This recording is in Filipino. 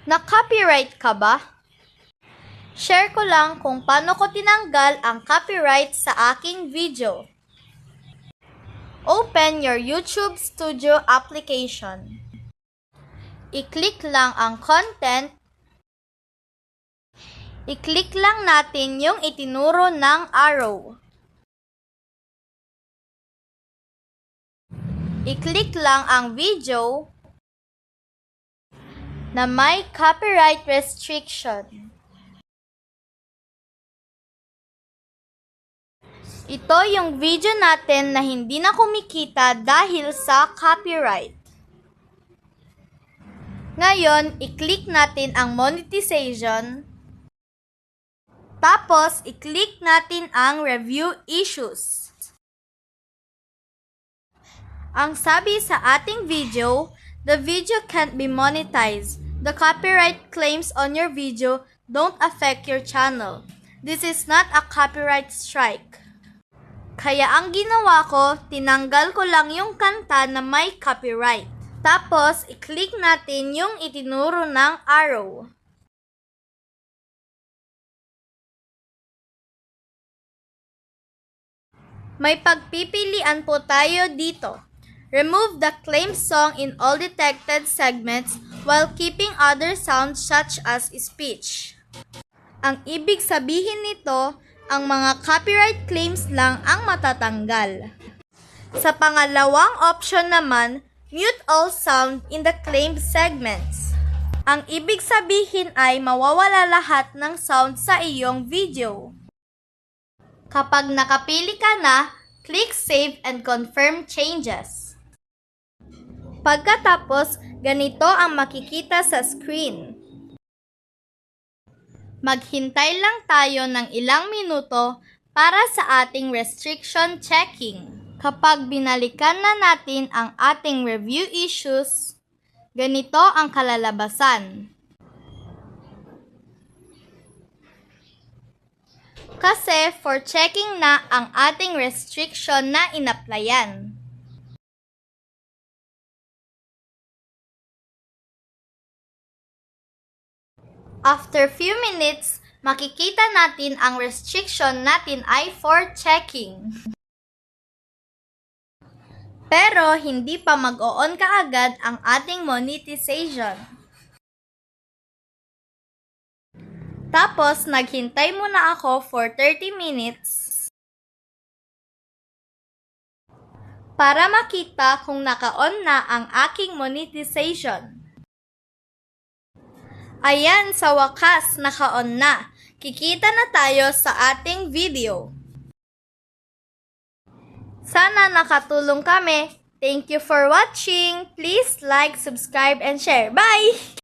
Na-copyright ka ba? Share ko lang kung paano ko tinanggal ang copyright sa aking video. Open your YouTube Studio application. I-click lang ang content. I-click lang natin yung itinuro ng arrow. I-click lang ang video na may copyright restriction. Ito yung video natin na hindi na kumikita dahil sa copyright. Ngayon, i-click natin ang monetization. Tapos, i-click natin ang review issues. Ang sabi sa ating video, the video can't be monetized. The copyright claims on your video don't affect your channel. This is not a copyright strike. Kaya ang ginawa ko, tinanggal ko lang yung kanta na may copyright. Tapos, i-click natin yung itinuro ng arrow. May pagpipilian po tayo dito. Remove the claimed song in all detected segments while keeping other sounds such as speech. Ang ibig sabihin nito, ang mga copyright claims lang ang matatanggal. Sa pangalawang option naman, mute all sound in the claimed segments. Ang ibig sabihin ay mawawala lahat ng sound sa iyong video. Kapag nakapili ka na, click Save and Confirm Changes. Pagkatapos, ganito ang makikita sa screen. Maghintay lang tayo ng ilang minuto para sa ating restriction checking. Kapag binalikan na natin ang ating review issues, ganito ang kalalabasan. Kasi for checking na ang ating restriction na inaplayan. After few minutes, makikita natin ang restriction natin ay for checking. Pero hindi pa mag-on kaagad ang ating monetization. Tapos, naghintay muna ako for 30 minutes para makita kung naka-on na ang aking monetization. Ayan, sa wakas, naka-on na. Kikita na tayo sa ating video. Sana nakatulong kami. Thank you for watching. Please like, subscribe, and share. Bye!